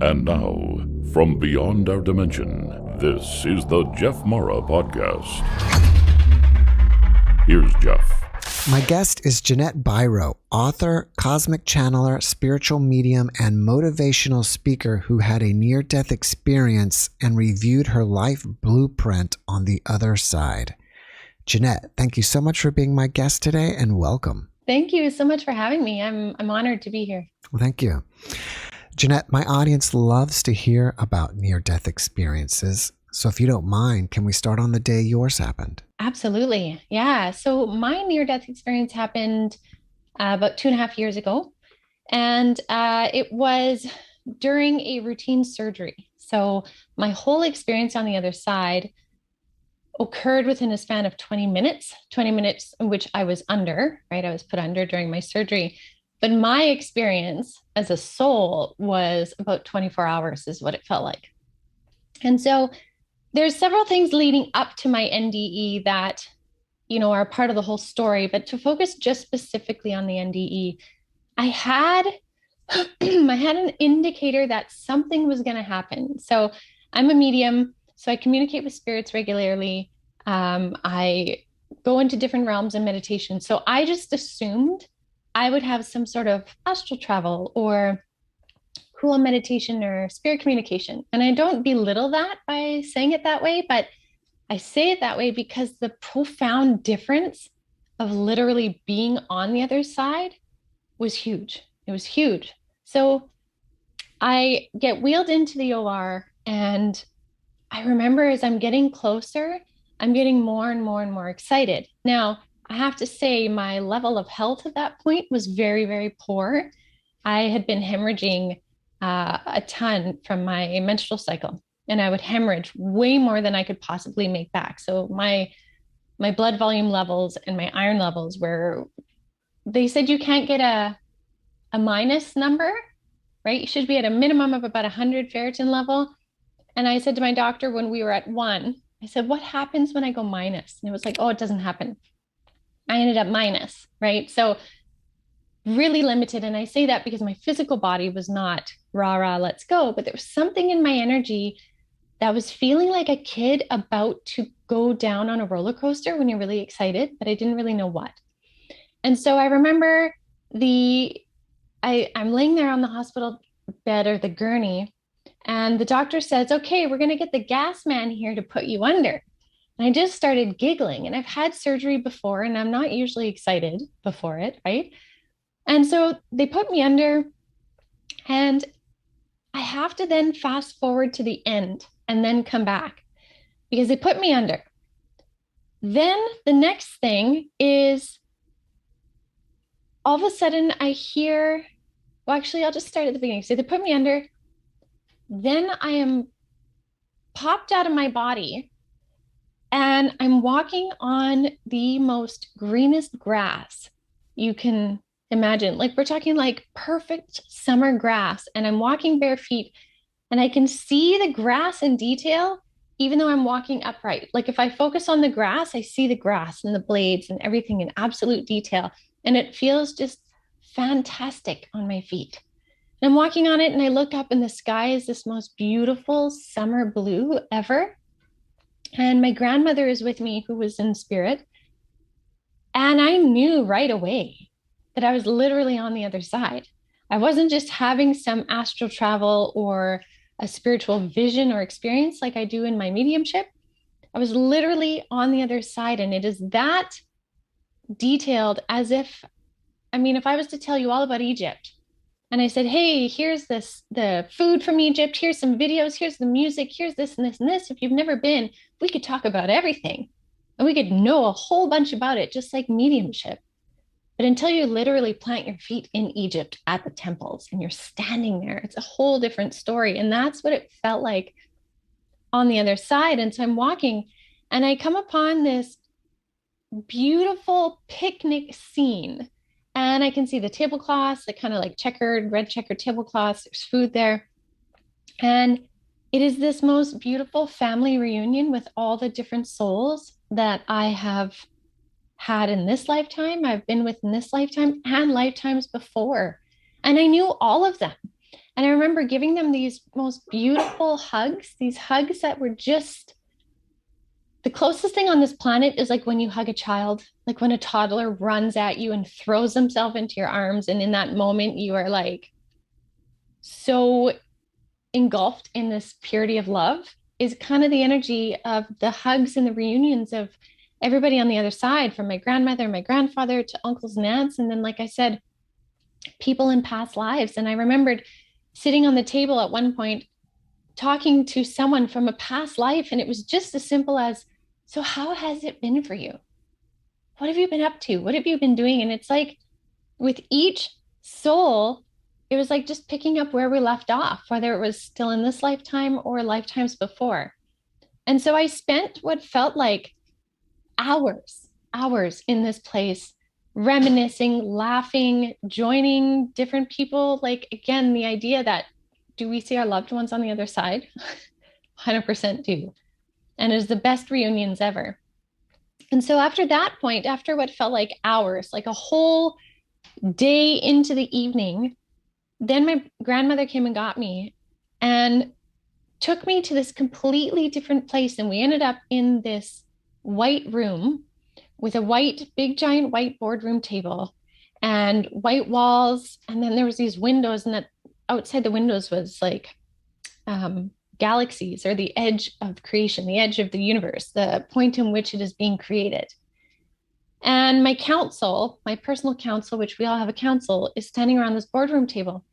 And now, from beyond our dimension, this is the JeffMara podcast. Here's Jeff. My guest is Ginette Biro, author, cosmic channeler, spiritual medium, and motivational speaker who had a near-death experience and reviewed her life blueprint on the other side. Ginette, thank you so much for being my guest today, and welcome. Thank you so much for having me. I'm honored to be here. Well, thank you. Ginette, my audience loves to hear about near-death experiences. So if you don't mind, can we start on the day yours happened? Absolutely. Yeah. So my near-death experience happened about 2.5 years ago. And it was during a routine surgery. So my whole experience on the other side occurred within a span of 20 minutes in which I was under, right? I was put under during my surgery. But my experience as a soul was about 24 hours is what it felt like. And so there's several things leading up to my NDE that, are part of the whole story, but to focus just specifically on the NDE, I had an indicator that something was going to happen. So I'm a medium, so I communicate with spirits regularly. I go into different realms in meditation. So I just assumed I would have some sort of astral travel or cool meditation or spirit communication. And I don't belittle that by saying it that way, but I say it that way because the profound difference of literally being on the other side was huge. It was huge. So I get wheeled into the OR, and I remember as I'm getting closer, I'm getting more and more and more excited. Now, I have to say my level of health at that point was very, very poor. I had been hemorrhaging a ton from my menstrual cycle, and I would hemorrhage way more than I could possibly make back. So my blood volume levels and my iron levels they said you can't get a minus number, right? You should be at a minimum of about 100 ferritin level. And I said to my doctor when we were at 1, I said, what happens when I go minus? And it was like, oh, it doesn't happen. I ended up minus, right? So really limited. And I say that because my physical body was not rah, let's go. But there was something in my energy that was feeling like a kid about to go down on a roller coaster when you're really excited, but I didn't really know what. And so I remember I'm laying there on the hospital bed or the gurney, and the doctor says, okay, we're going to get the gas man here to put you under. And I just started giggling, and I've had surgery before, and I'm not usually excited before it, right? And so they put me under, and I have to then fast forward to the end and then come back because they put me under. Then the next thing is all of a sudden I hear, I'll just start at the beginning. So they put me under. Then I am popped out of my body, and I'm walking on the most greenest grass you can imagine. Like, we're talking like perfect summer grass, and I'm walking bare feet, and I can see the grass in detail, even though I'm walking upright. Like, if I focus on the grass, I see the grass and the blades and everything in absolute detail. And it feels just fantastic on my feet. And I'm walking on it, and I look up, and the sky is this most beautiful summer blue ever. And my grandmother is with me, who was in spirit. And I knew right away that I was literally on the other side. I wasn't just having some astral travel or a spiritual vision or experience like I do in my mediumship. I was literally on the other side. And it is that detailed as if I was to tell you all about Egypt, and I said, hey, here's the food from Egypt, here's some videos, here's the music, here's this and this and this. If you've never been, we could talk about everything, and we could know a whole bunch about it, just like mediumship. But until you literally plant your feet in Egypt at the temples and you're standing there, it's a whole different story. And that's what it felt like on the other side. And so I'm walking, and I come upon this beautiful picnic scene. And I can see the tablecloths, the kind of like red checkered tablecloths. There's food there. And it is this most beautiful family reunion with all the different souls that I have had in this lifetime, I've been with in this lifetime and lifetimes before. And I knew all of them. And I remember giving them these most beautiful hugs, these hugs that were just the closest thing on this planet is like when you hug a child, like when a toddler runs at you and throws himself into your arms. And in that moment, you are like so engulfed in this purity of love, is kind of the energy of the hugs and the reunions of everybody on the other side, from my grandmother, my grandfather to uncles and aunts. And then, like I said, people in past lives. And I remembered sitting on the table at one point talking to someone from a past life. And it was just as simple as, so how has it been for you? What have you been up to? What have you been doing? And it's like with each soul, it was like just picking up where we left off, whether it was still in this lifetime or lifetimes before. And so I spent what felt like hours in this place, reminiscing, laughing, joining different people. Like, again, the idea that, do we see our loved ones on the other side? 100% do. And it was the best reunions ever. And so after that point, after what felt like hours, like a whole day into the evening, then my grandmother came and got me and took me to this completely different place. And we ended up in this white room with a white, big, giant white boardroom table and white walls. And then there was these windows, and that outside the windows was like galaxies, or the edge of creation, the edge of the universe, the point in which it is being created. And my council, my personal council, which we all have a council, is standing around this boardroom table.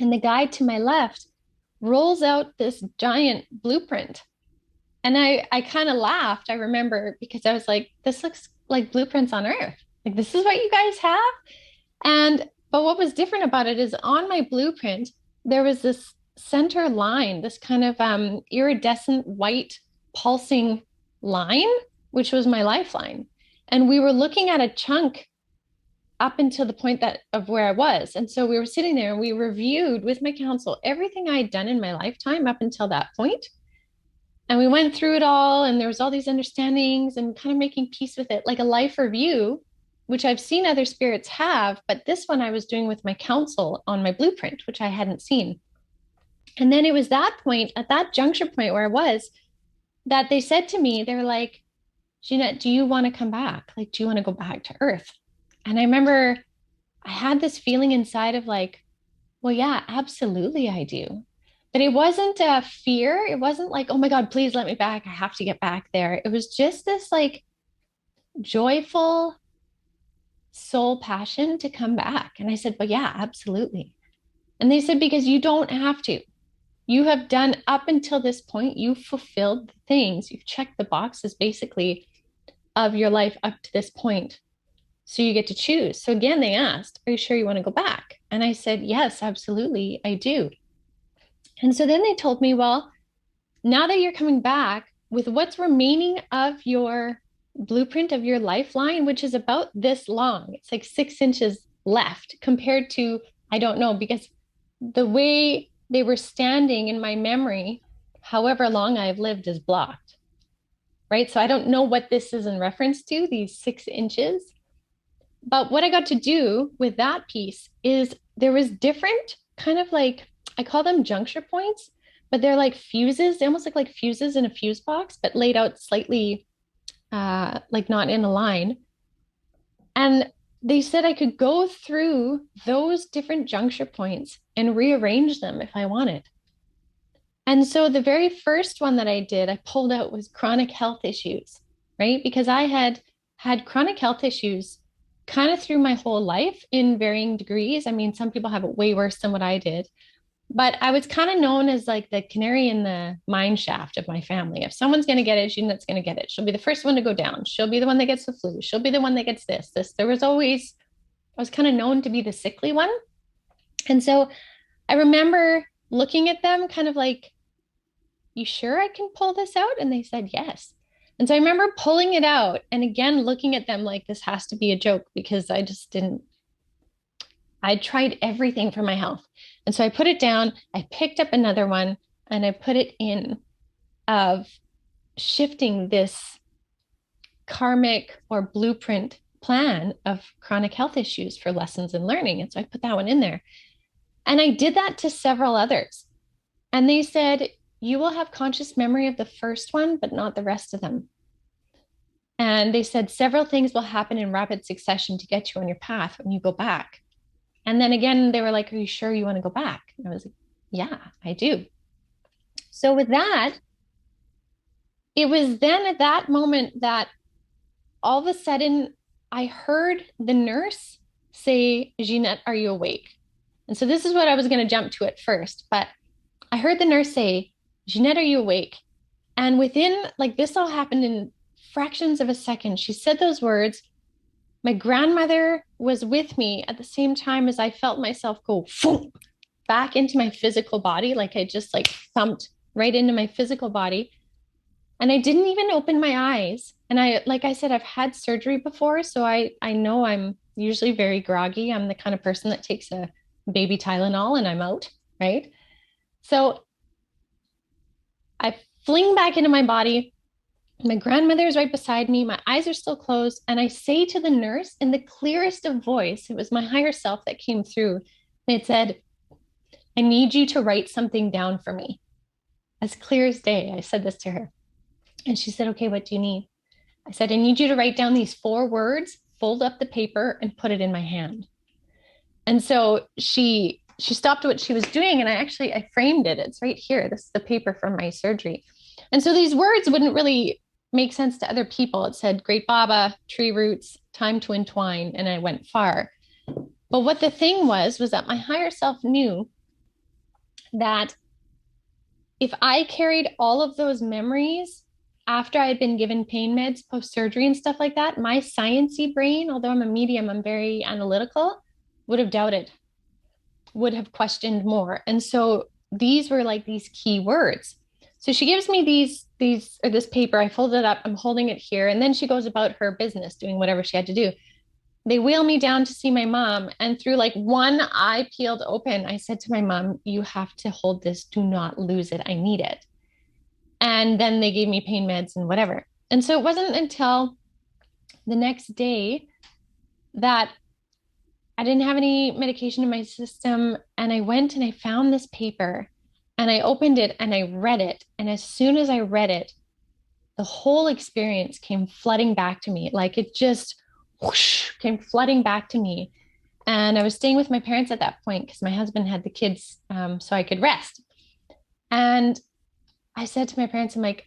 And the guy to my left rolls out this giant blueprint. And I kind of laughed, I remember, because I was like, this looks like blueprints on Earth. Like, this is what you guys have? But what was different about it is on my blueprint, there was this center line, this kind of iridescent white pulsing line, which was my lifeline. And we were looking at a chunk up until the point of where I was. And so we were sitting there and we reviewed with my council everything I had done in my lifetime up until that point. And we went through it all, and there was all these understandings and kind of making peace with it, like a life review, which I've seen other spirits have, but this one I was doing with my council on my blueprint, which I hadn't seen. And then it was that point, at that juncture point where I was, that they said to me, they're like, Ginette, do you want to come back? Like, do you want to go back to Earth? And I remember I had this feeling inside of like, well, yeah, absolutely I do. But it wasn't a fear. It wasn't like, oh my God, please let me back. I have to get back there. It was just this like joyful soul passion to come back. And I said, well, yeah, absolutely. And they said, because you don't have to. You have done up until this point, you've fulfilled the things, you've checked the boxes basically of your life up to this point. So you get to choose. So again, they asked, are you sure you want to go back? And I said, yes, absolutely, I do. And so then they told me, well, now that you're coming back with what's remaining of your blueprint of your lifeline, which is about this long, it's like 6 inches left compared to, I don't know, because the way they were standing in my memory, however long I've lived, is blocked, right? So I don't know what this is in reference to, these 6 inches. But what I got to do with that piece is there was different kind of like, I call them juncture points, but they're like fuses. They almost look like fuses in a fuse box, but laid out slightly like not in a line. And they said I could go through those different juncture points and rearrange them if I wanted. And so the very first one that I did, I pulled out was chronic health issues, right? Because I had had chronic health issues kind of through my whole life in varying degrees. I mean, some people have it way worse than what I did. But I was kind of known as like the canary in the mine shaft of my family. If someone's going to get it, Ginette's going to get it. She'll be the first one to go down. She'll be the one that gets the flu. She'll be the one that gets this. There was always, I was kind of known to be the sickly one. And so I remember looking at them kind of like, you sure I can pull this out? And they said, yes. And so I remember pulling it out and again, looking at them like this has to be a joke because I just didn't, I tried everything for my health. And so I put it down, I picked up another one and I put it in of shifting this karmic or blueprint plan of chronic health issues for lessons and learning. And so I put that one in there. And I did that to several others. And they said, you will have conscious memory of the first one, but not the rest of them. And they said several things will happen in rapid succession to get you on your path when you go back. And then again, they were like, are you sure you want to go back? And I was like, yeah, I do. So with that, it was then at that moment that all of a sudden I heard the nurse say, Ginette, are you awake? And so this is what I was going to jump to at first, but I heard the nurse say, Ginette, are you awake? And within, like, this all happened in fractions of a second. She said those words. My grandmother was with me at the same time as I felt myself go back into my physical body. Like I just like thumped right into my physical body. And I didn't even open my eyes. And I, like I said, I've had surgery before. So I know I'm usually very groggy. I'm the kind of person that takes a baby Tylenol and I'm out, right? So I fling back into my body. My grandmother is right beside me. My eyes are still closed. And I say to the nurse in the clearest of voice, it was my higher self that came through. And it said, I need you to write something down for me. As clear as day, I said this to her. And she said, okay, what do you need? I said, I need you to write down these 4 words, fold up the paper and put it in my hand. And so she stopped what she was doing. And I framed it. It's right here. This is the paper from my surgery. And so these words wouldn't really make sense to other people. It said, Great Baba, tree roots, time to entwine. And I went far. But what the thing was that my higher self knew that if I carried all of those memories after I had been given pain meds, post-surgery and stuff like that, my sciencey brain, although I'm a medium, I'm very analytical, would have doubted, would have questioned more. And so these were like these key words. So she gives me this paper, I fold it up, I'm holding it here. And then she goes about her business, doing whatever she had to do. They wheel me down to see my mom. And through like one eye peeled open, I said to my mom, you have to hold this. Do not lose it. I need it. And then they gave me pain meds and whatever. And so it wasn't until the next day that I didn't have any medication in my system. And I went and I found this paper and I opened it and I read it. And as soon as I read it, the whole experience came flooding back to me. Like it just whoosh, came flooding back to me. And I was staying with my parents at that point because my husband had the kids, so I could rest. And I said to my parents, I'm like,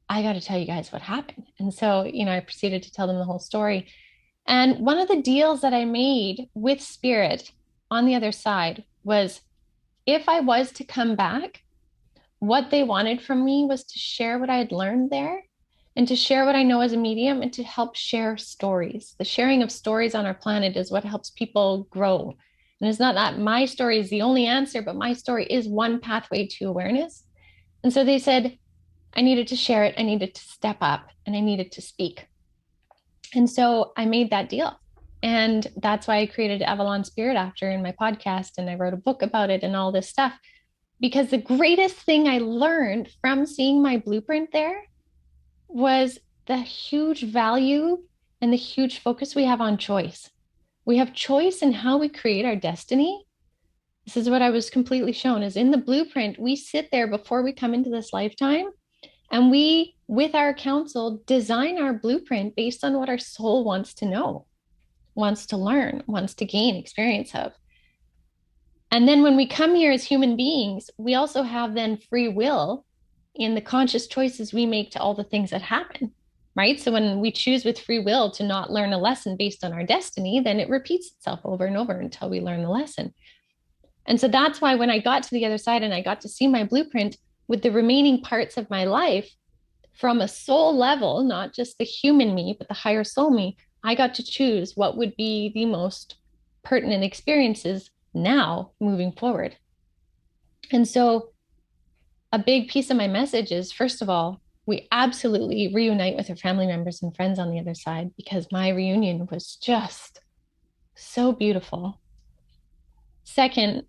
I got to tell you guys what happened. And so, I proceeded to tell them the whole story. And one of the deals that I made with Spirit on the other side was if I was to come back, what they wanted from me was to share what I had learned there and to share what I know as a medium and to help share stories. The sharing of stories on our planet is what helps people grow. And it's not that my story is the only answer, but my story is one pathway to awareness. And so they said, I needed to share it. I needed to step up and I needed to speak. And so I made that deal. And that's why I created Avalon Spirit After in my podcast. And I wrote a book about it and all this stuff. Because the greatest thing I learned from seeing my blueprint there was the huge value and the huge focus we have on choice. We have choice in how we create our destiny. This is what I was completely shown is in the blueprint, we sit there before we come into this lifetime and we, with our counsel, design our blueprint based on what our soul wants to know, wants to learn, wants to gain experience of. And then when we come here as human beings, we also have then free will in the conscious choices we make to all the things that happen, right? So when we choose with free will to not learn a lesson based on our destiny, then it repeats itself over and over until we learn the lesson. And so that's why when I got to the other side and I got to see my blueprint with the remaining parts of my life from a soul level, not just the human me, but the higher soul me, I got to choose what would be the most pertinent experiences now moving forward. And so a big piece of my message is, first of all, we absolutely reunite with our family members and friends on the other side because my reunion was just so beautiful. Second,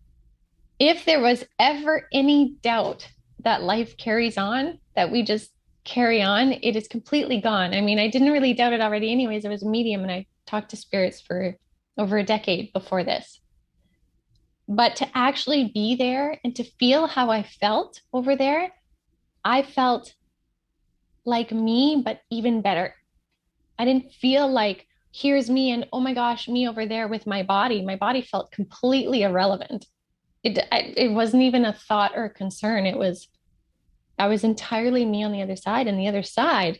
if there was ever any doubt that life carries on, that we just carry on, it is completely gone. I mean, I didn't really doubt it already anyways. I was a medium and I talked to spirits for over a decade before this. But to actually be there and to feel how I felt over there, I felt like me, but even better. I didn't feel like, here's me and oh my gosh, me over there with my body. My body felt completely irrelevant. It wasn't even a thought or a concern. I was entirely me on the other side, and the other side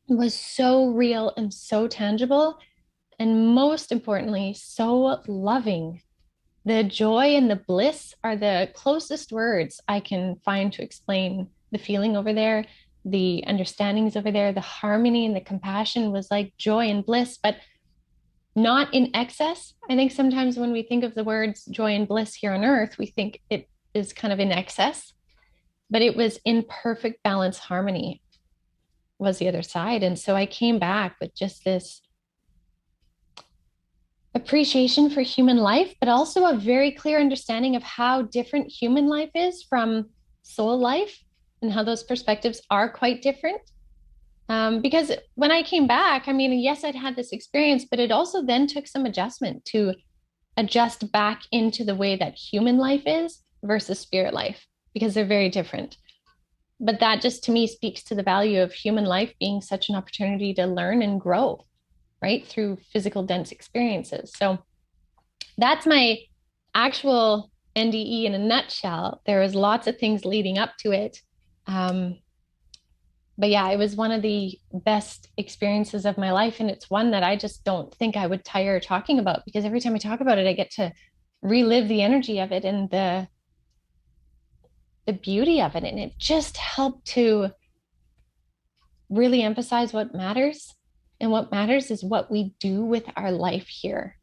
was so real and so tangible, and most importantly, so loving. The joy and the bliss are the closest words I can find to explain the feeling over there, the understandings over there, the harmony and the compassion was like joy and bliss, but not in excess. I think sometimes when we think of the words joy and bliss here on earth, we think it is kind of in excess, but it was in perfect balance, harmony was the other side. And so I came back with just this appreciation for human life, but also a very clear understanding of how different human life is from soul life and how those perspectives are quite different. Because when I came back, I mean, yes, I'd had this experience, but it also then took some adjustment to adjust back into the way that human life is versus spirit life, because they're very different. But that just to me speaks to the value of human life being such an opportunity to learn and grow, right, through physical dense experiences. So that's my actual NDE in a nutshell. There was lots of things leading up to it. But yeah, it was one of the best experiences of my life. And it's one that I just don't think I would tire talking about, because every time I talk about it, I get to relive the energy of it and the beauty of it. And it just helped to really emphasize what matters. And what matters is what we do with our life here,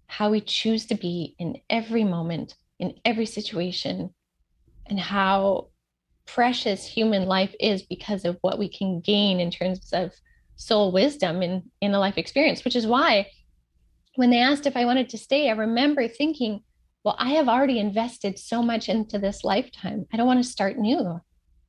how we choose to be in every moment, in every situation, and how precious human life is because of what we can gain in terms of soul wisdom in a life experience, which is why when they asked if I wanted to stay, I remember thinking, well, I have already invested so much into this lifetime. I don't want to start new.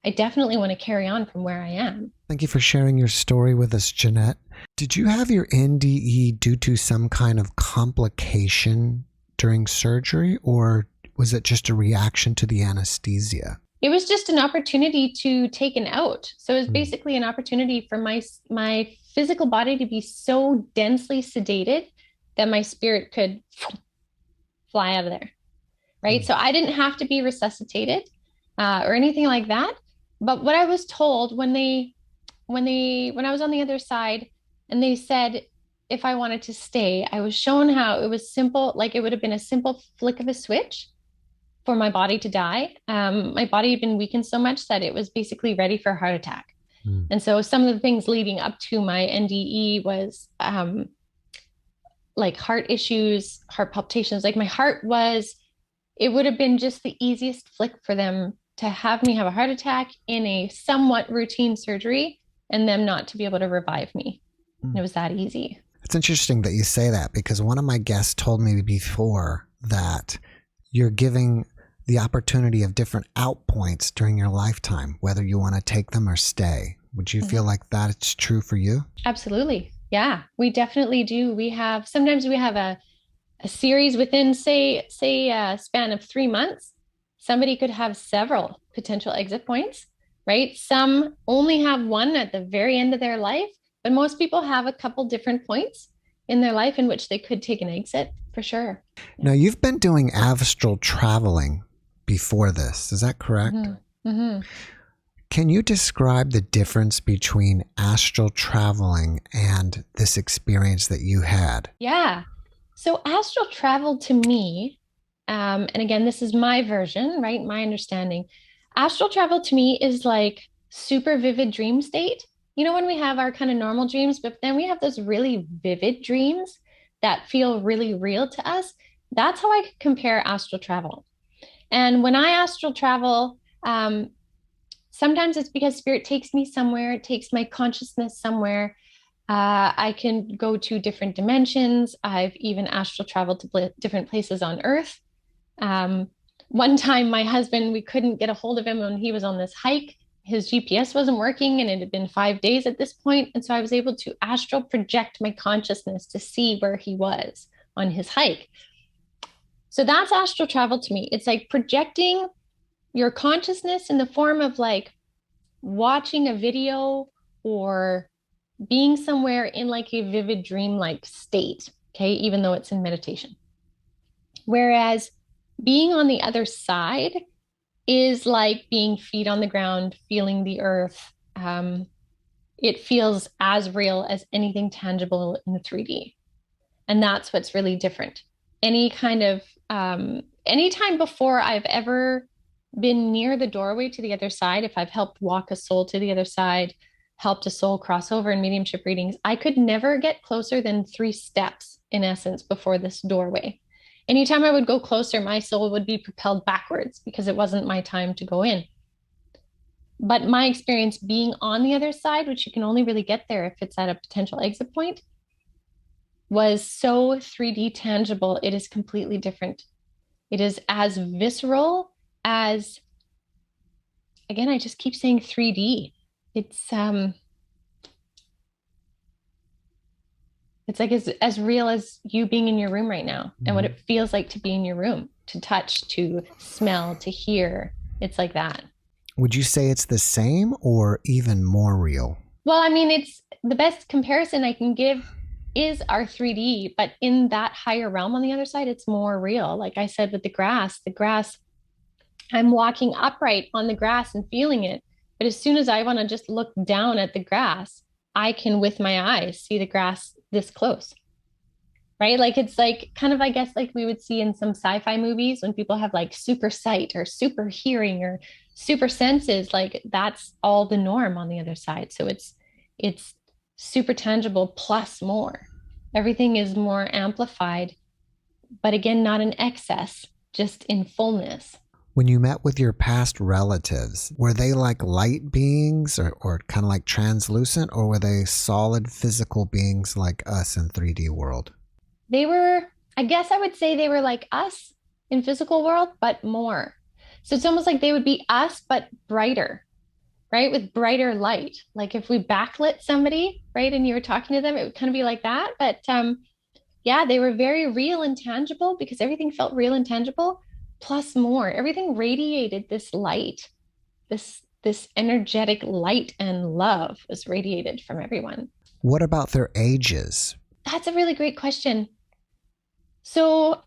I definitely want to carry on from where I am. Thank you for sharing your story with us, Ginette. Did you have your NDE due to some kind of complication during surgery, or was it just a reaction to the anesthesia? It was just an opportunity to take an out. So it was basically an opportunity for my physical body to be so densely sedated that my spirit could fly out of there, right? So I didn't have to be resuscitated or anything like that. But what I was told when I was on the other side and they said if I wanted to stay, I was shown how it was simple, like it would have been a simple flick of a switch for my body to die. My body had been weakened so much that it was basically ready for a heart attack. And so some of the things leading up to my NDE was like heart issues, heart palpitations. Like my heart it would have been just the easiest flick for them to have me have a heart attack in a somewhat routine surgery and them not to be able to revive me. It was that easy. It's interesting that you say that, because one of my guests told me before that you're giving the opportunity of different out points during your lifetime, whether you want to take them or stay. Would you feel like that it's true for you? Absolutely. Yeah, we definitely do. Sometimes we have a series within, say a span of 3 months. Somebody could have several potential exit points, right? Some only have one at the very end of their life, but most people have a couple different points in their life in which they could take an exit, for sure. Now, you've been doing astral traveling before this. Is that correct? Can you describe the difference between astral traveling and this experience that you had? Yeah. So astral travel to me, and again, this is my version, right? My understanding. Astral travel to me is like super vivid dream state. You know, when we have our kind of normal dreams, but then we have those really vivid dreams that feel really real to us. That's how I compare astral travel. And when I astral travel, sometimes it's because spirit takes me somewhere, it takes my consciousness somewhere. I can go to different dimensions. I've even astral traveled to different places on Earth. One time, my husband, we couldn't get a hold of him when he was on this hike. His GPS wasn't working and it had been 5 days at this point. And so I was able to astral project my consciousness to see where he was on his hike. So that's astral travel to me. It's like projecting your consciousness in the form of like watching a video or being somewhere in like a vivid dream-like state, okay, even though it's in meditation. Whereas being on the other side is like being feet on the ground, feeling the earth. It feels as real as anything tangible in the 3D. And that's what's really different. Anytime before I've ever been near the doorway to the other side, if I've helped walk a soul to the other side, helped a soul cross over in mediumship readings, I could never get closer than 3 steps in essence before this doorway. Anytime I would go closer, my soul would be propelled backwards because it wasn't my time to go in. But my experience being on the other side, which you can only really get there if it's at a potential exit point, was so 3D tangible. It is completely different. It is as visceral as, again, I just keep saying 3D. It's like as real as you being in your room right now and what it feels like to be in your room, to touch, to smell, to hear. It's like that. Would you say it's the same or even more real? Well, I mean, it's the best comparison I can give is our 3D, but in that higher realm on the other side, it's more real. Like I said, with the grass, I'm walking upright on the grass and feeling it. But as soon as I want to just look down at the grass, I can, with my eyes, see the grass this close, right? Like it's like kind of, I guess, like we would see in some sci-fi movies when people have like super sight or super hearing or super senses, like that's all the norm on the other side. So it's super tangible plus more. Everything is more amplified, but again, not in excess, just in fullness. When you met with your past relatives, were they like light beings or kind of like translucent, or were they solid physical beings like us in 3D world? They were, I guess I would say they were like us in physical world, but more. So it's almost like they would be us, but brighter, right? With brighter light. Like if we backlit somebody, right? And you were talking to them, it would kind of be like that. But yeah, they were very real and tangible because everything felt real and tangible. Plus more, everything radiated this light, this energetic light and love was radiated from everyone. What about their ages? That's a really great question. So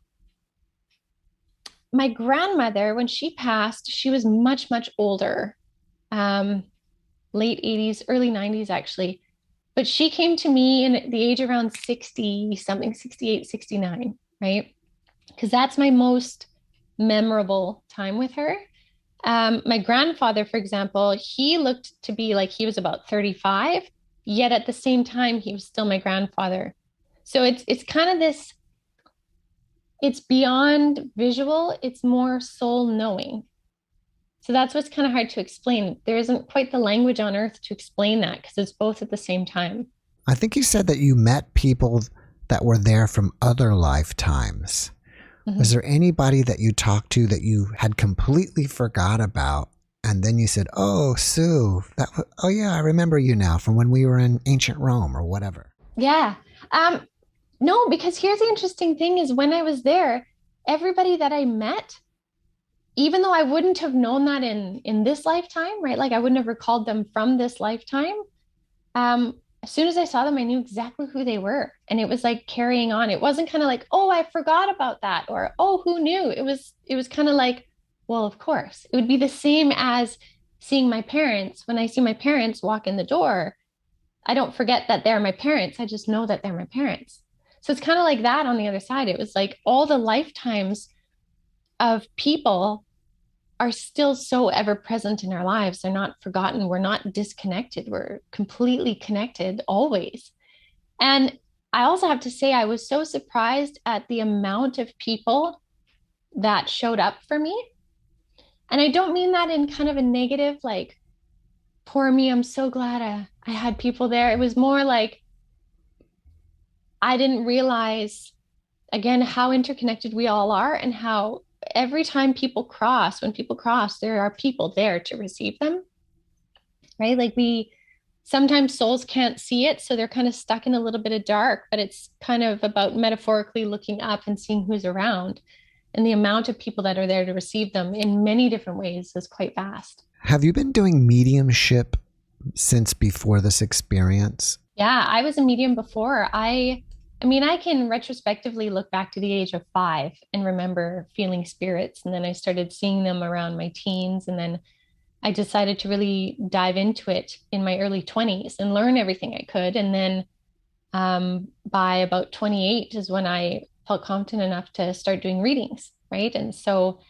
my grandmother, when she passed, she was much, much older, late 80s, early 90s, actually. But she came to me in the age around 60 something, 68, 69, right? Because that's my most memorable time with her. My grandfather, for example, he looked to be like he was about 35, yet at the same time, he was still my grandfather. So it's kind of this, it's beyond visual, it's more soul knowing. So that's what's kind of hard to explain. There isn't quite the language on earth to explain that because it's both at the same time. I think you said that you met people that were there from other lifetimes. Mm-hmm. Was there anybody that you talked to that you had completely forgot about? And then you said, oh, Sue, oh yeah, I remember you now from when we were in ancient Rome or whatever. Yeah. No, because here's the interesting thing is when I was there, everybody that I met, even though I wouldn't have known that in this lifetime, right? Like I wouldn't have recalled them from this lifetime. As soon as I saw them, I knew exactly who they were. And it was like carrying on. It wasn't kind of like, oh, I forgot about that. Or, oh, who knew? It was kind of like, well, of course. It would be the same as seeing my parents. When I see my parents walk in the door, I don't forget that they're my parents. I just know that they're my parents. So it's kind of like that on the other side. It was like all the lifetimes of people are still so ever present in our lives. They're not forgotten. We're not disconnected. We're completely connected always. And I also have to say, I was so surprised at the amount of people that showed up for me. And I don't mean that in kind of a negative, like, poor me, I'm so glad I had people there. It was more like, I didn't realize, again, how interconnected we all are and how every time when people cross, there are people there to receive them, right? Like sometimes souls can't see it. So they're kind of stuck in a little bit of dark, but it's kind of about metaphorically looking up and seeing who's around. And the amount of people that are there to receive them in many different ways is quite vast. Have you been doing mediumship since before this experience? Yeah, I was a medium before. I mean, I can retrospectively look back to the age of 5 and remember feeling spirits. And then I started seeing them around my teens. And then I decided to really dive into it in my early 20s and learn everything I could. And then by about 28 is when I felt confident enough to start doing readings, right? And so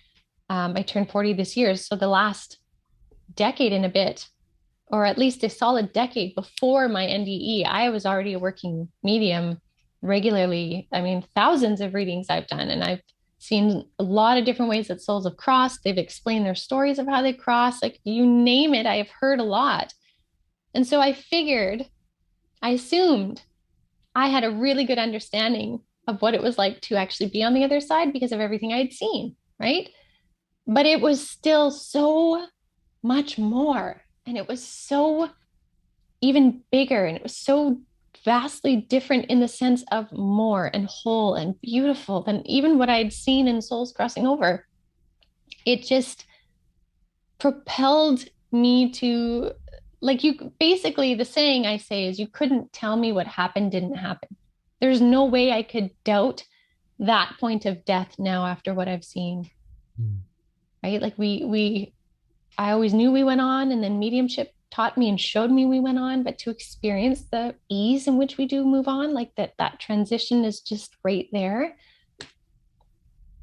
I turned 40 this year. So the last decade and a bit, or at least a solid decade before my NDE, I was already a working medium regularly. I mean, thousands of readings I've done, and I've seen a lot of different ways that souls have crossed. They've explained their stories of how they cross. Like, you name it, I have heard a lot. And so I assumed I had a really good understanding of what it was like to actually be on the other side because of everything I had seen, right? But it was still so much more. And it was so even bigger. And it was so vastly different in the sense of more and whole and beautiful than even what I'd seen in Souls Crossing Over. It just propelled me to, like, you basically, the saying I say is, you couldn't tell me what happened didn't happen. There's no way I could doubt that point of death now after what I've seen. Right? Like I always knew we went on, and then mediumship taught me and showed me we went on, but to experience the ease in which we do move on, like that transition is just right there.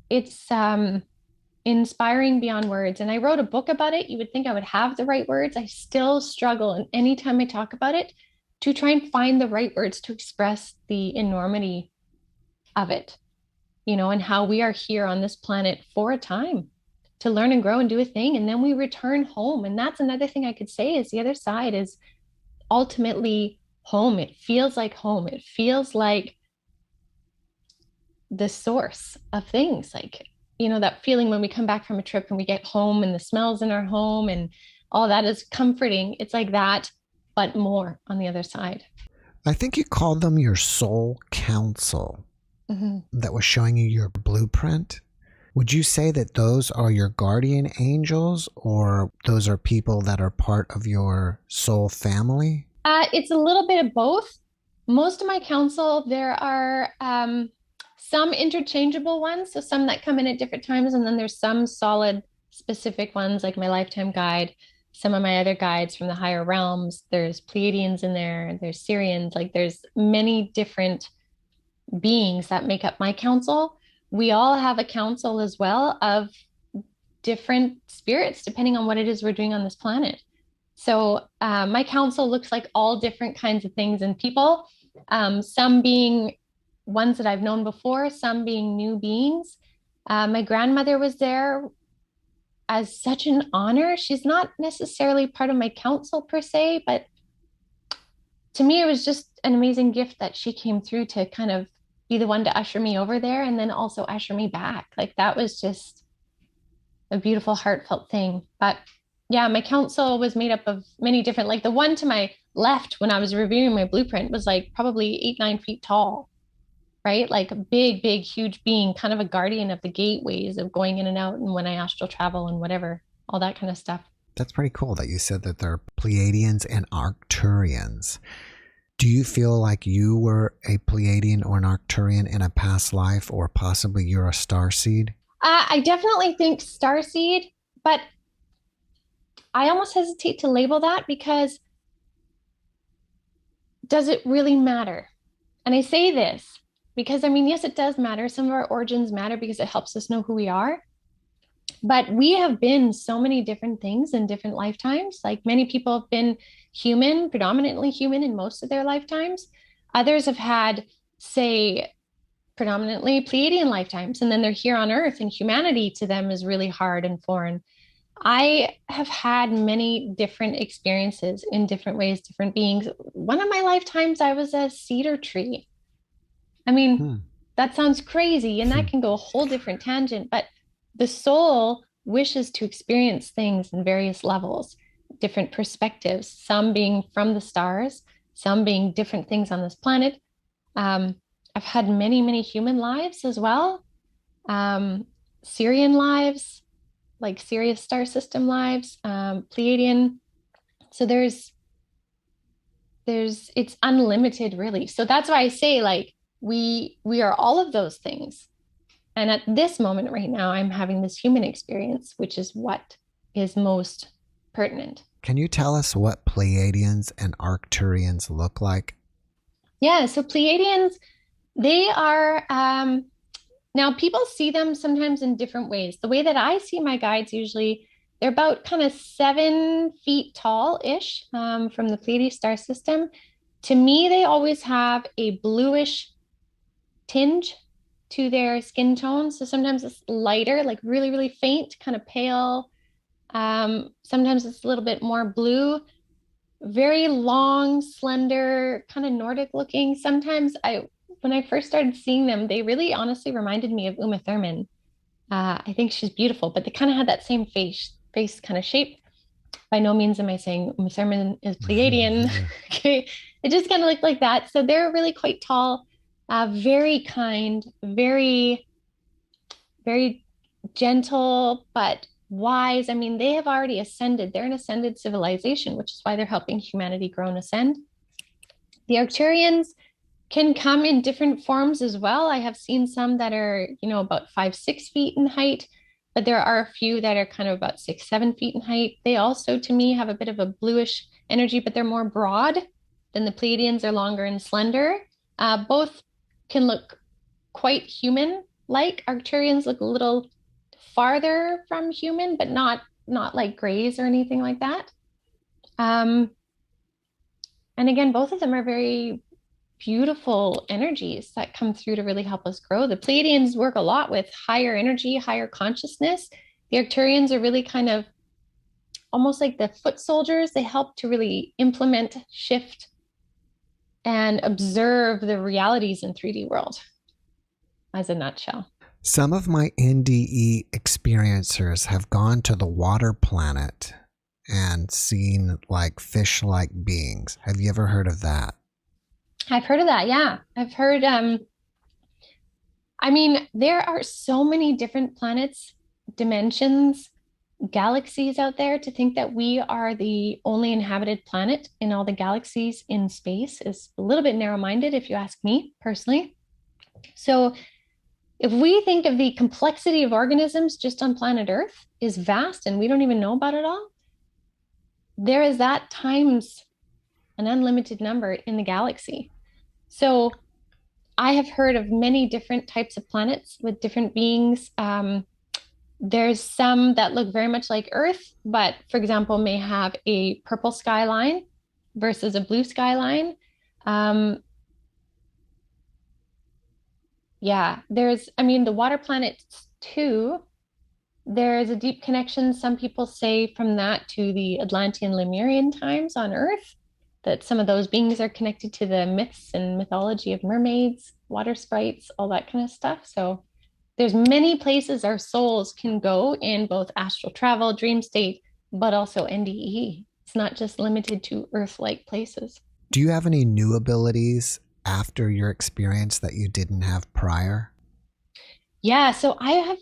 It's inspiring beyond words. And I wrote a book about it. You would think I would have the right words. I still struggle, and anytime I talk about it, to try and find the right words to express the enormity of it, and how we are here on this planet for a time to learn and grow and do a thing. And then we return home. And that's another thing I could say is the other side is ultimately home. It feels like home. It feels like the source of things. Like, that feeling when we come back from a trip and we get home and the smells in our home and all that is comforting. It's like that, but more on the other side. I think you called them your soul council that was showing you your blueprint. Would you say that those are your guardian angels, or those are people that are part of your soul family? It's a little bit of both. Most of my counsel, there are some interchangeable ones, so some that come in at different times, and then there's some solid specific ones, like my lifetime guide, some of my other guides from the higher realms. There's Pleiadians in there, there's Syrians, like there's many different beings that make up my council. We all have a council as well of different spirits, depending on what it is we're doing on this planet. So my council looks like all different kinds of things and people, some being ones that I've known before, some being new beings. My grandmother was there as such an honor. She's not necessarily part of my council per se, but to me, it was just an amazing gift that she came through to kind of be the one to usher me over there and then also usher me back. Like, that was just a beautiful, heartfelt thing. But yeah, my council was made up of many different, like the one to my left when I was reviewing my blueprint was like probably 8-9 feet tall, right? Like a big, big, huge being, kind of a guardian of the gateways of going in and out and when I astral travel and whatever, all that kind of stuff. That's pretty cool that you said that they're Pleiadians and Arcturians. Do you feel like you were a Pleiadian or an Arcturian in a past life, or possibly you're a starseed? I definitely think starseed, but I almost hesitate to label that because does it really matter? And I say this because, I mean, yes, it does matter. Some of our origins matter because it helps us know who we are. But we have been so many different things in different lifetimes. Like, many people have been human, predominantly human in most of their lifetimes. Others have had, say, predominantly Pleiadian lifetimes, and then they're here on Earth, and humanity to them is really hard and foreign. I have had many different experiences in different ways, different beings. One of my lifetimes, I was a cedar tree. I mean, that sounds crazy, and that can go a whole different tangent, but the soul wishes to experience things in various levels, different perspectives, some being from the stars, some being different things on this planet. I've had many, many human lives as well. Syrian lives, like Sirius star system lives, Pleiadian. So it's unlimited really. So that's why I say like we are all of those things. And at this moment right now, I'm having this human experience, which is what is most pertinent. Can you tell us what Pleiadians and Arcturians look like? Yeah, so Pleiadians, they are now people see them sometimes in different ways. The way that I see my guides usually, they're about kind of 7 feet tall-ish from the Pleiades star system. To me, they always have a bluish tinge to their skin tone. So sometimes it's lighter, like really, really faint, kind of pale. Sometimes it's a little bit more blue, very long, slender, kind of Nordic looking. Sometimes when I first started seeing them, they really honestly reminded me of Uma Thurman. I think she's beautiful, but they kind of had that same face kind of shape. By no means am I saying Uma Thurman is Pleiadian. Okay, it just kind of looked like that. So they're really quite tall, very kind, very, very gentle, but wise. I mean, they have already ascended. They're an ascended civilization, which is why they're helping humanity grow and ascend. The Arcturians can come in different forms as well. I have seen some that are, about 5, 6 feet in height, but there are a few that are kind of about 6, 7 feet in height. They also, to me, have a bit of a bluish energy, but they're more broad than the Pleiadians. Are longer and slender. Both can look quite human-like. Arcturians look a little farther from human, but not like grays or anything like that. And again, both of them are very beautiful energies that come through to really help us grow. The Pleiadians work a lot with higher energy, higher consciousness. The Arcturians are really kind of almost like the foot soldiers. They help to really implement, shift, and observe the realities in 3D world, as a nutshell. Some of my NDE experiencers have gone to the water planet and seen like fish-like beings. Have you ever heard of that? I've heard of that. Yeah. I've heard, I mean, there are so many different planets, dimensions, galaxies out there. To think that we are the only inhabited planet in all the galaxies in space is a little bit narrow-minded, if you ask me personally. So if we think of the complexity of organisms just on planet Earth is vast and we don't even know about it all, there is that times an unlimited number in the galaxy. So I have heard of many different types of planets with different beings. There's some that look very much like Earth, but for example, may have a purple skyline versus a blue skyline. Yeah, the water planets too. There's a deep connection, some people say, from that to the Atlantean Lemurian times on Earth, that some of those beings are connected to the myths and mythology of mermaids, water sprites, all that kind of stuff. So there's many places our souls can go in both astral travel, dream state, but also NDE. It's not just limited to Earth-like places. Do you have any new abilities after your experience that you didn't have prior? Yeah, so I have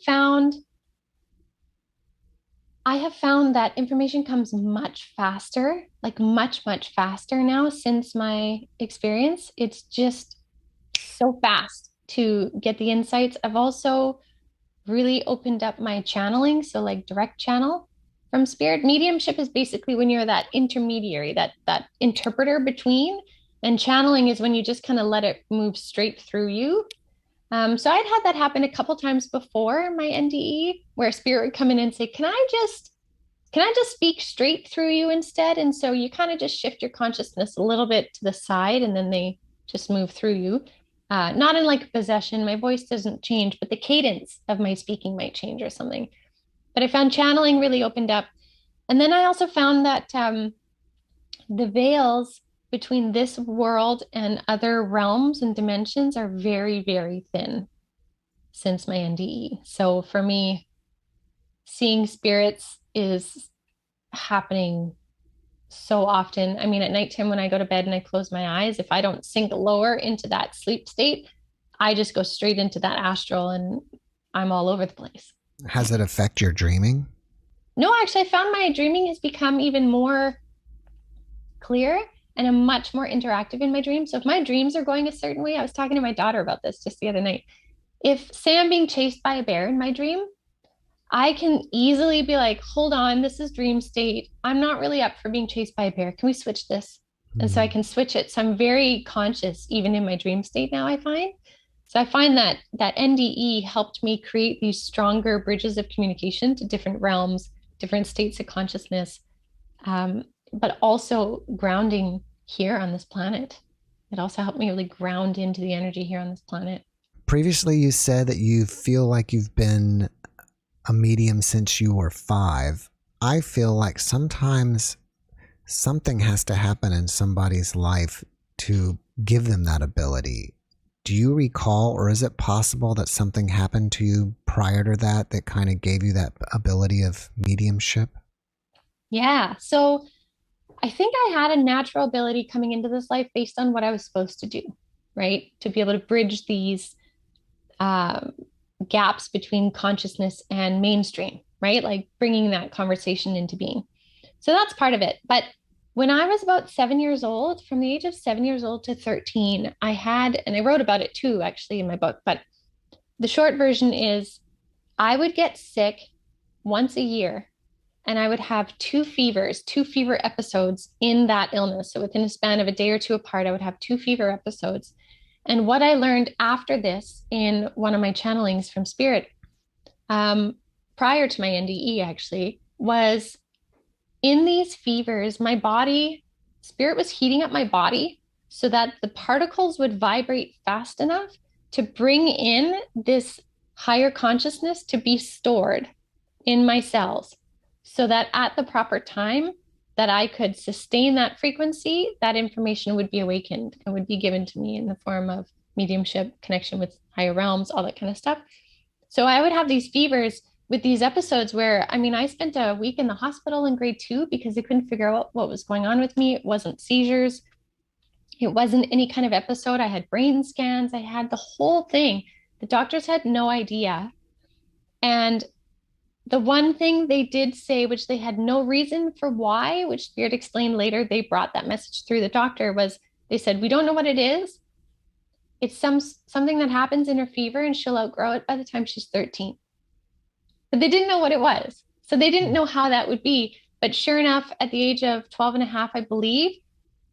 found that information comes much faster, like much, much faster now since my experience. It's just so fast to get the insights. I've also really opened up my channeling, so like direct channel from spirit. Mediumship is basically when you're that intermediary, that interpreter between, and channeling is when you just kind of let it move straight through you. So I'd had that happen a couple times before my NDE, where spirit would come in and say, can I just speak straight through you instead? And so you kind of just shift your consciousness a little bit to the side, and then they just move through you. Not in like possession, my voice doesn't change, but the cadence of my speaking might change or something. But I found channeling really opened up. And then I also found that the veils between this world and other realms and dimensions are very, very thin since my NDE. So for me, seeing spirits is happening so often. I mean, at nighttime when I go to bed and I close my eyes, if I don't sink lower into that sleep state, I just go straight into that astral and I'm all over the place. Has it affect your dreaming? No, actually, I found my dreaming has become even more clear and I'm much more interactive in my dreams. So if my dreams are going a certain way, I was talking to my daughter about this just the other night. If, say, I'm being chased by a bear in my dream, I can easily be like, hold on, this is dream state. I'm not really up for being chased by a bear. Can we switch this? And so I can switch it. So I'm very conscious even in my dream state now, I find. So I find that NDE helped me create these stronger bridges of communication to different realms, different states of consciousness, but also grounding here on this planet. It also helped me really ground into the energy here on this planet. Previously, you said that you feel like you've been a medium since you were 5. I feel like sometimes something has to happen in somebody's life to give them that ability. Do you recall, or is it possible that something happened to you prior to that that kind of gave you that ability of mediumship? Yeah. So I think I had a natural ability coming into this life based on what I was supposed to do, right? To be able to bridge these gaps between consciousness and mainstream, right? Like bringing that conversation into being. So that's part of it. But when I was about 7 years old, from the age of 7 years old to 13, I had, and I wrote about it too, actually, in my book, but the short version is I would get sick once a year and I would have 2 fever episodes in that illness. So within a span of a day or two apart, I would have 2 fever episodes. And what I learned after this in one of my channelings from Spirit, prior to my NDE actually, was in these fevers, my body, Spirit was heating up my body so that the particles would vibrate fast enough to bring in this higher consciousness to be stored in my cells so that at the proper time that I could sustain that frequency, that information would be awakened and would be given to me in the form of mediumship, connection with higher realms, all that kind of stuff. So I would have these fevers with these episodes where, I mean, I spent a week in the hospital in grade 2 because they couldn't figure out what was going on with me. It wasn't seizures. It wasn't any kind of episode. I had brain scans. I had the whole thing. The doctors had no idea. And the one thing they did say, which they had no reason for why, which Spirit explained later, they brought that message through the doctor, was they said, we don't know what it is. It's something that happens in her fever and she'll outgrow it by the time she's 13. But they didn't know what it was. So they didn't know how that would be. But sure enough, at the age of 12 and a half, I believe,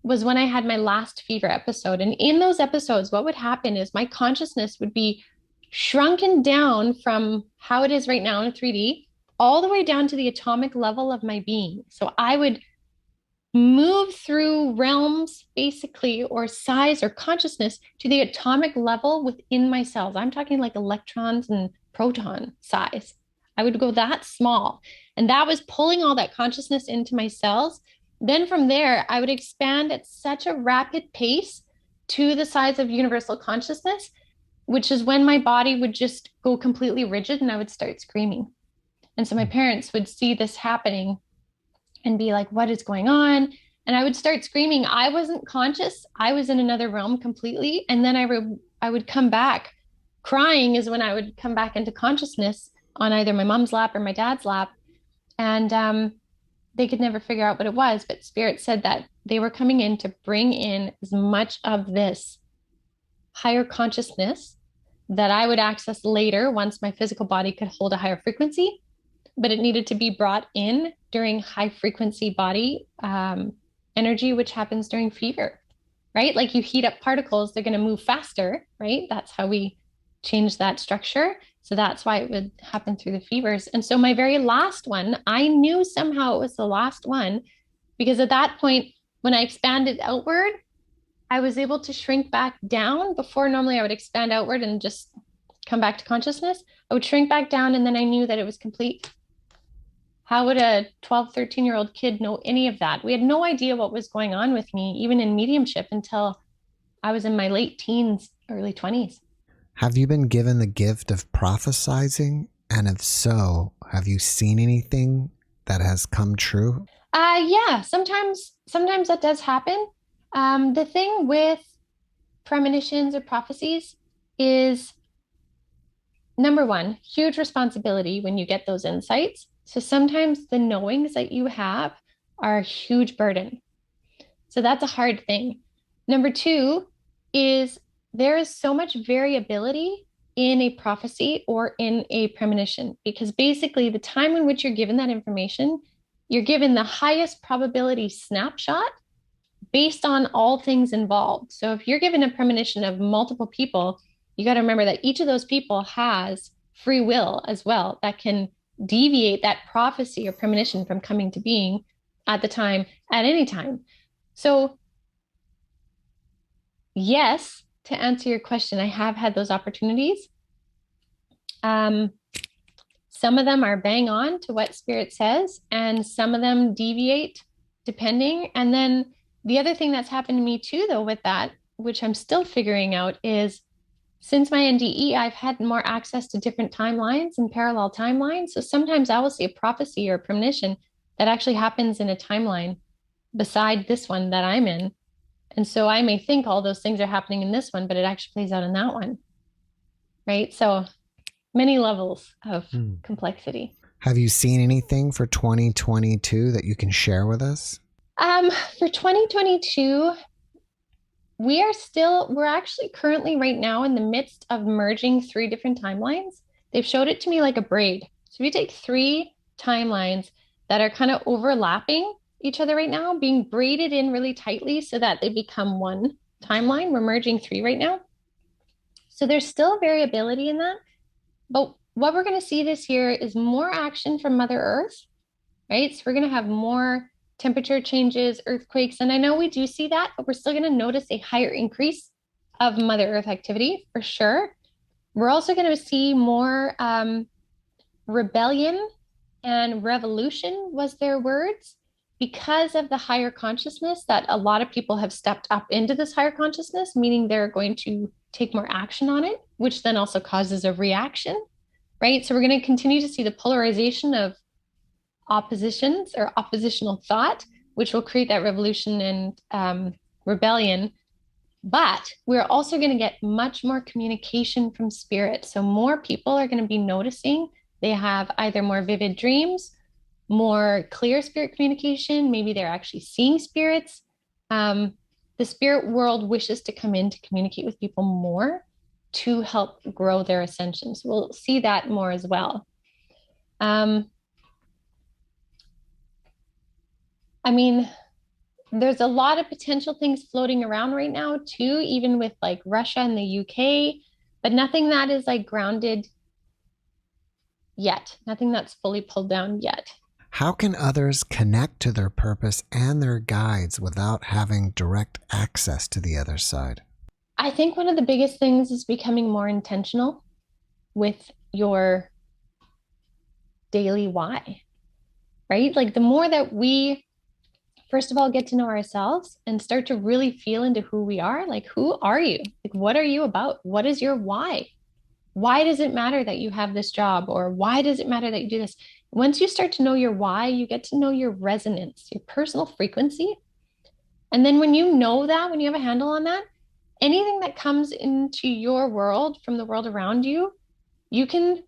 was when I had my last fever episode. And in those episodes, what would happen is my consciousness would be shrunken down from how it is right now in 3D, all the way down to the atomic level of my being. So I would move through realms, basically, or size or consciousness to the atomic level within my cells. I'm talking like electrons and proton size. I would go that small. And that was pulling all that consciousness into my cells. Then from there, I would expand at such a rapid pace to the size of universal consciousness, which is when my body would just go completely rigid and I would start screaming. And so my parents would see this happening and be like, what is going on? And I would start screaming. I wasn't conscious. I was in another realm completely. And then I would come back. Crying is when I would come back into consciousness on either my mom's lap or my dad's lap. And they could never figure out what it was. But Spirit said that they were coming in to bring in as much of this higher consciousness that I would access later once my physical body could hold a higher frequency. But it needed to be brought in during high frequency body energy, which happens during fever, right? Like you heat up particles, they're going to move faster, right? That's how we change that structure. So that's why it would happen through the fevers. And so my very last one, I knew somehow it was the last one because at that point, when I expanded outward, I was able to shrink back down. Before normally I would expand outward and just come back to consciousness. I would shrink back down and then I knew that it was complete. How would a 12, 13-year-old kid know any of that? We had no idea what was going on with me, even in mediumship, until I was in my late teens, early 20s. Have you been given the gift of prophesizing? And if so, have you seen anything that has come true? Yeah, sometimes that does happen. The thing with premonitions or prophecies is number one, huge responsibility when you get those insights. So sometimes the knowings that you have are a huge burden. So that's a hard thing. Number two is there is so much variability in a prophecy or in a premonition, because basically the time in which you're given that information, you're given the highest probability snapshot based on all things involved. So if you're given a premonition of multiple people, you got to remember that each of those people has free will as well that can deviate that prophecy or premonition from coming to being at the time, at any time. So yes, to answer your question, I have had those opportunities. Some of them are bang on to what Spirit says, and some of them deviate depending. And then the other thing that's happened to me too, though, with that, which I'm still figuring out, is since my NDE, I've had more access to different timelines and parallel timelines. So sometimes I will see a prophecy or a premonition that actually happens in a timeline beside this one that I'm in. And so I may think all those things are happening in this one, but it actually plays out in that one. Right? So many levels of complexity. Have you seen anything for 2022 that you can share with us? For 2022, we're actually currently right now in the midst of merging 3 different timelines. They've showed it to me like a braid. So we take 3 timelines that are kind of overlapping each other right now, being braided in really tightly so that they become one timeline. We're merging 3 right now. So there's still variability in that. But what we're going to see this year is more action from Mother Earth, right? So we're going to have more temperature changes, earthquakes. And I know we do see that, but we're still going to notice a higher increase of Mother Earth activity for sure. We're also going to see more rebellion and revolution, was their words, because of the higher consciousness, that a lot of people have stepped up into this higher consciousness, meaning they're going to take more action on it, which then also causes a reaction, right? So we're going to continue to see the polarization of oppositions or oppositional thought, which will create that revolution and rebellion. But we're also going to get much more communication from Spirit. So more people are going to be noticing they have either more vivid dreams, more clear spirit communication. Maybe they're actually seeing spirits. The spirit world wishes to come in to communicate with people more to help grow their ascension. So we'll see that more as well. I mean, there's a lot of potential things floating around right now too, even with like Russia and the UK, but nothing that is like grounded yet. Nothing that's fully pulled down yet. How can others connect to their purpose and their guides without having direct access to the other side? I think one of the biggest things is becoming more intentional with your daily why, right? Like the more that we, first of all, get to know ourselves and start to really feel into who we are, like, who are you? Like, what are you about? What is your why? Why does it matter that you have this job? Or why does it matter that you do this? Once you start to know your why, you get to know your resonance, your personal frequency. And then when you know that, when you have a handle on that, anything that comes into your world from the world around you, you can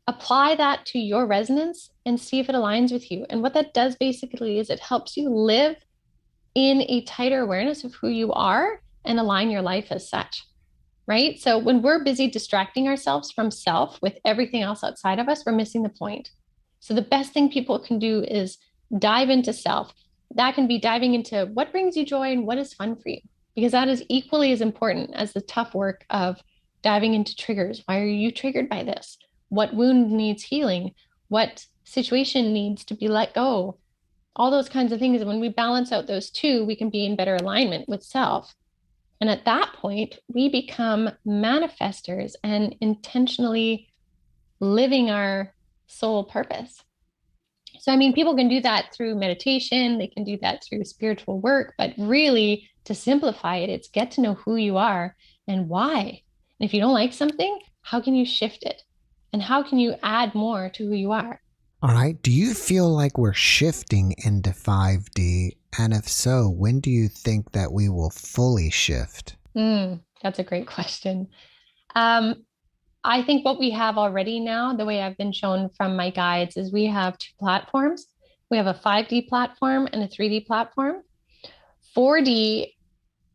apply that to your resonance and see if it aligns with you. And what that does basically is it helps you live in a tighter awareness of who you are and align your life as such, right? So when we're busy distracting ourselves from self with everything else outside of us, we're missing the point. So the best thing people can do is dive into self. That can be diving into what brings you joy and what is fun for you, because that is equally as important as the tough work of diving into triggers. Why are you triggered by this? What wound needs healing? What situation needs to be let go? All those kinds of things. And when we balance out those two, we can be in better alignment with self. And at that point, we become manifestors and intentionally living our soul purpose. So, I mean, people can do that through meditation, they can do that through spiritual work, but really, to simplify it, it's get to know who you are and why. And if you don't like something, how can you shift it? And how can you add more to who you are? All right. Do you feel like we're shifting into 5D? And if so, when do you think that we will fully shift? That's a great question. I think what we have already now, the way I've been shown from my guides, is we have two platforms. We have a 5D platform and a 3D platform. 4D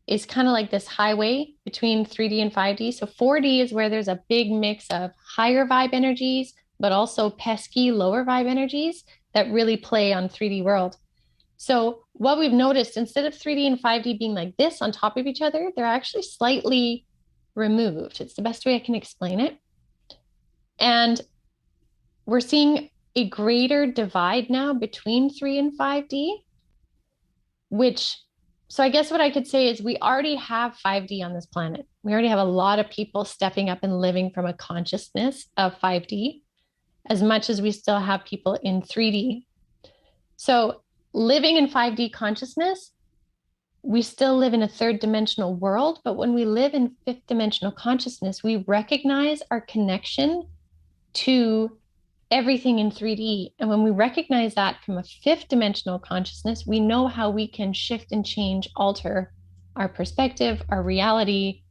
is kind of like this highway between 3D and 5D. So 4D is where there's a big mix of higher vibe energies, but also pesky lower vibe energies that really play on 3D world. So what we've noticed, instead of 3D and 5D being like this on top of each other, they're actually slightly removed. It's the best way I can explain it. And we're seeing a greater divide now between 3 and 5D, so I guess what I could say is we already have 5D on this planet. We already have a lot of people stepping up and living from a consciousness of 5D, as much as we still have people in 3D. So living in 5D consciousness, we still live in a third dimensional world, but when we live in fifth dimensional consciousness, we recognize our connection to everything in 3D. And when we recognize that from a fifth dimensional consciousness, we know how we can shift and change, alter our perspective, our reality,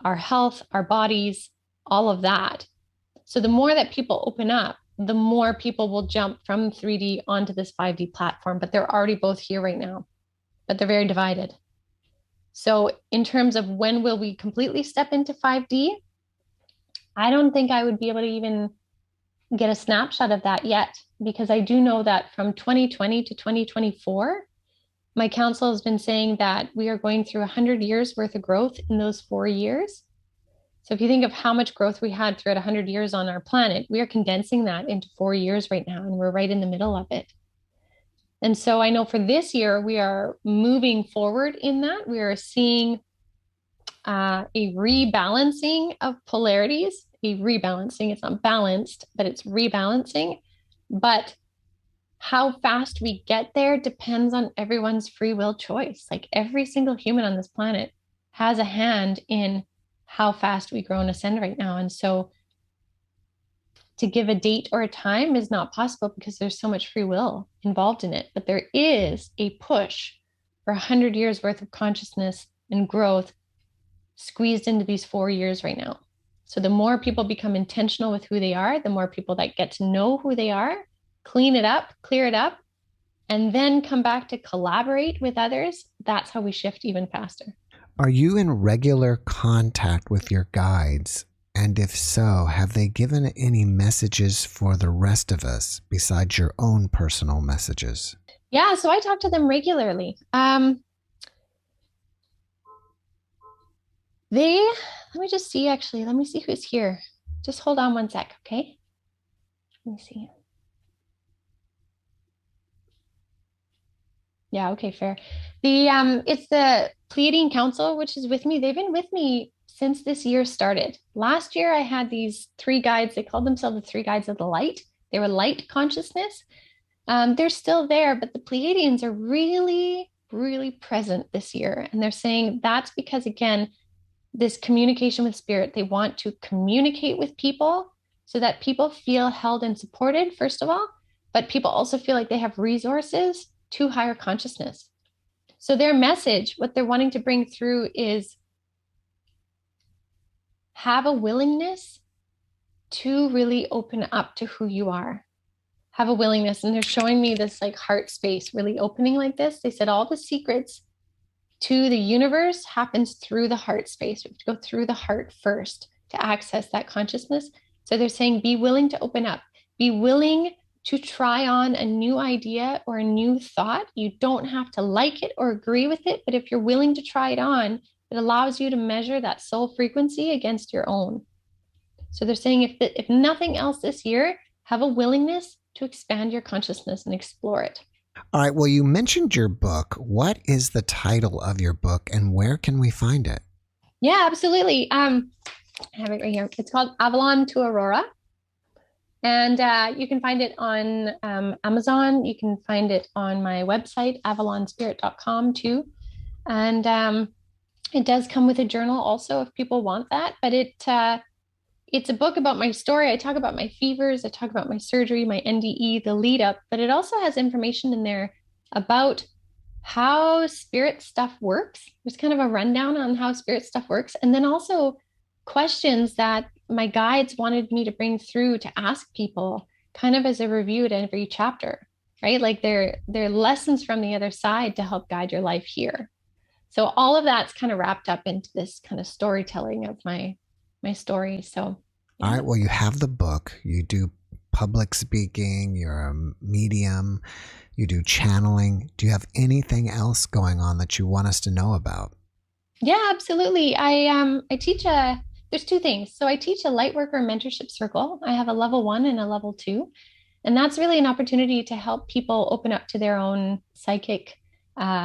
our health, our bodies, all of that. So the more that people open up, the more people will jump from 3D onto this 5D platform, but they're already both here right now, but they're very divided. So in terms of when will we completely step into 5D, I don't think I would be able to even get a snapshot of that yet, because I do know that from 2020 to 2024, my council has been saying that we are going through 100 years worth of growth in those 4 years. So if you think of how much growth we had throughout 100 years on our planet, we are condensing that into 4 years right now, and we're right in the middle of it. And so I know for this year, we are moving forward in that. We are seeing a rebalancing of polarities, a rebalancing. It's not balanced, but it's rebalancing. But how fast we get there depends on everyone's free will choice. Like every single human on this planet has a hand in how fast we grow and ascend right now. And so to give a date or a time is not possible because there's so much free will involved in it. But there is a push for 100 years worth of consciousness and growth squeezed into these 4 years right now. So the more people become intentional with who they are, the more people that get to know who they are, clean it up, clear it up, and then come back to collaborate with others, that's how we shift even faster. Are you in regular contact with your guides? And if so, have they given any messages for the rest of us besides your own personal messages? Yeah, so I talk to them regularly. Let me just see, actually. Let me see who's here. Just hold on one sec, okay? Let me see. Yeah, okay, fair. It's the Pleiadian Council, which is with me. They've been with me since this year started. Last year, I had these 3 guides. They called themselves the 3 guides of the light. They were light consciousness. They're still there, but the Pleiadians are really, really present this year. And they're saying that's because, again, this communication with spirit, they want to communicate with people so that people feel held and supported, first of all, but people also feel like they have resources to higher consciousness. So their message, what they're wanting to bring through is have a willingness to really open up to who you are. Have a willingness. And they're showing me this like heart space really opening like this. They said all the secrets to the universe happens through the heart space. We have to go through the heart first to access that consciousness. So they're saying, be willing to open up, be willing to try on a new idea or a new thought. You don't have to like it or agree with it, but if you're willing to try it on, it allows you to measure that soul frequency against your own. So they're saying, if nothing else this year, have a willingness to expand your consciousness and explore it. All right. Well, you mentioned your book. What is the title of your book and where can we find it? Yeah, absolutely. I have it right here. It's called Avalon to Aurora. And you can find it on Amazon. You can find it on my website, avalonspirit.com too. And it does come with a journal also if people want that. But it's a book about my story. I talk about my fevers. I talk about my surgery, my NDE, the lead up. But it also has information in there about how spirit stuff works. There's kind of a rundown on how spirit stuff works. And then also questions that my guides wanted me to bring through to ask people kind of as a review at every chapter, right? Like they're lessons from the other side to help guide your life here. So all of that's kind of wrapped up into this kind of storytelling of my story. So yeah. All right. Well, you have the book. You do public speaking. You're a medium. You do channeling. Do you have anything else going on that you want us to know about? Yeah, absolutely. I teach there's two things. So I teach a Lightworker mentorship circle. I have a level 1 and a level 2. And that's really an opportunity to help people open up to their own psychic,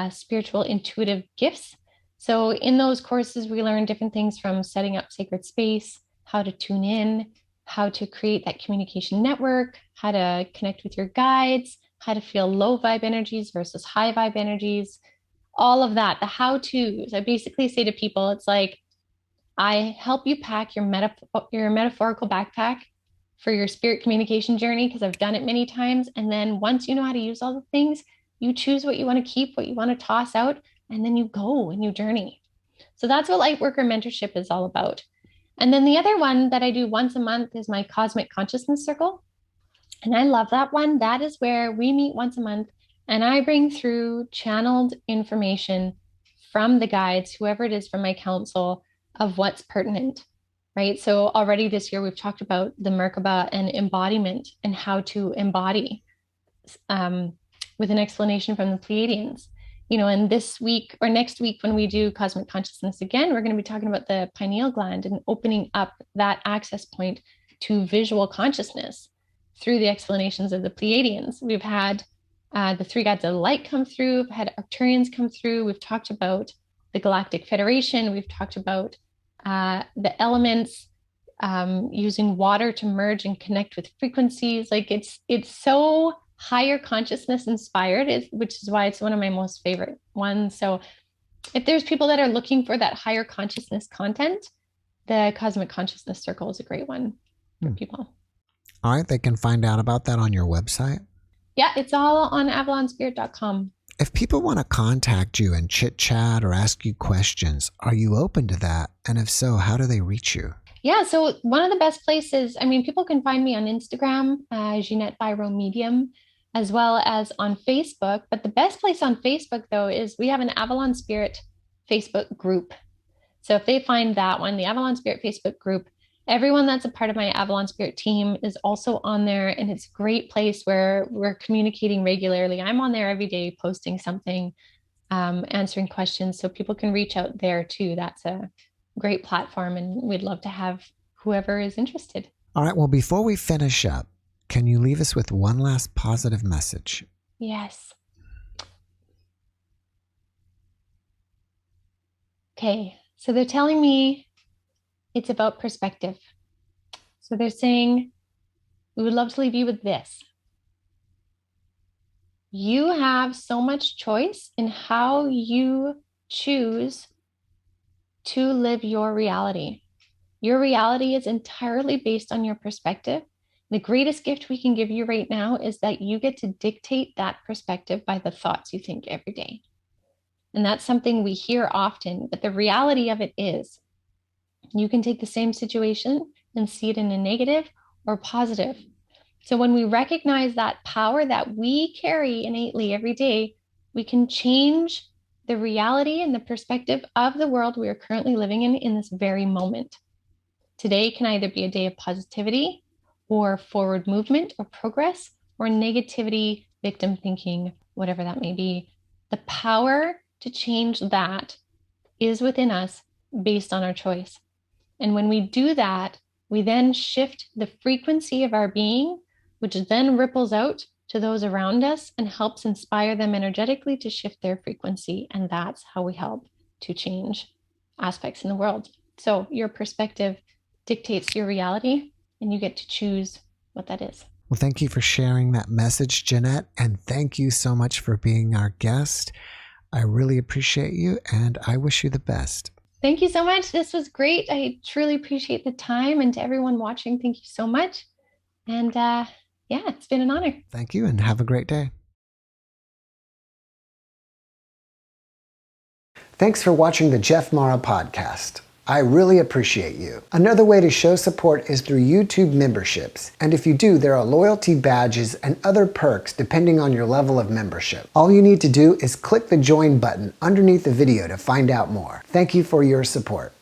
spiritual, intuitive gifts. So in those courses, we learn different things from setting up sacred space, how to tune in, how to create that communication network, how to connect with your guides, how to feel low vibe energies versus high vibe energies, all of that, the how-tos. I basically say to people, it's like, I help you pack your metaphorical backpack for your spirit communication journey, because I've done it many times. And then once you know how to use all the things, you choose what you want to keep, what you want to toss out, and then you go and you journey. So that's what Lightworker Mentorship is all about. And then the other one that I do once a month is my Cosmic Consciousness Circle. And I love that one. That is where we meet once a month and I bring through channeled information from the guides, whoever it is from my council, of what's pertinent, right? So already this year, we've talked about the Merkaba and embodiment and how to embody with an explanation from the Pleiadians. And this week or next week, when we do Cosmic Consciousness again, we're going to be talking about the pineal gland and opening up that access point to visual consciousness through the explanations of the Pleiadians. We've had the 3 gods of light come through. We've had Arcturians come through. We've talked about the Galactic Federation. We've talked about the elements, using water to merge and connect with frequencies. Like it's so higher consciousness inspired, which is why it's one of my most favorite ones. So if there's people that are looking for that higher consciousness content, the Cosmic Consciousness Circle is a great one for people. All right. They can find out about that on your website. Yeah, it's all on avalonspirit.com. If people want to contact you and chit chat or ask you questions, are you open to that? And if so, how do they reach you? Yeah, so one of the best places, people can find me on Instagram, Ginette Biro Medium, as well as on Facebook. But the best place on Facebook, though, is we have an Avalon Spirit Facebook group. So if they find that one, the Avalon Spirit Facebook group, everyone that's a part of my Avalon Spirit team is also on there. And it's a great place where we're communicating regularly. I'm on there every day, posting something, answering questions. So people can reach out there too. That's a great platform. And we'd love to have whoever is interested. All right. Well, before we finish up, can you leave us with one last positive message? Yes. Okay. So they're telling me it's about perspective. So they're saying, we would love to leave you with this. You have so much choice in how you choose to live your reality. Your reality is entirely based on your perspective. The greatest gift we can give you right now is that you get to dictate that perspective by the thoughts you think every day. And that's something we hear often, but the reality of it is you can take the same situation and see it in a negative or positive. So when we recognize that power that we carry innately every day, we can change the reality and the perspective of the world we are currently living in this very moment. Today can either be a day of positivity or forward movement or progress, or negativity, victim thinking, whatever that may be. The power to change that is within us based on our choice. And when we do that, we then shift the frequency of our being, which then ripples out to those around us and helps inspire them energetically to shift their frequency. And that's how we help to change aspects in the world. So your perspective dictates your reality, and you get to choose what that is. Well, thank you for sharing that message, Ginette. And thank you so much for being our guest. I really appreciate you, and I wish you the best. Thank you so much. This was great. I truly appreciate the time. And to everyone watching, thank you so much. And it's been an honor. Thank you, and have a great day. Thanks for watching the JeffMara podcast. I really appreciate you. Another way to show support is through YouTube memberships. And if you do, there are loyalty badges and other perks depending on your level of membership. All you need to do is click the join button underneath the video to find out more. Thank you for your support.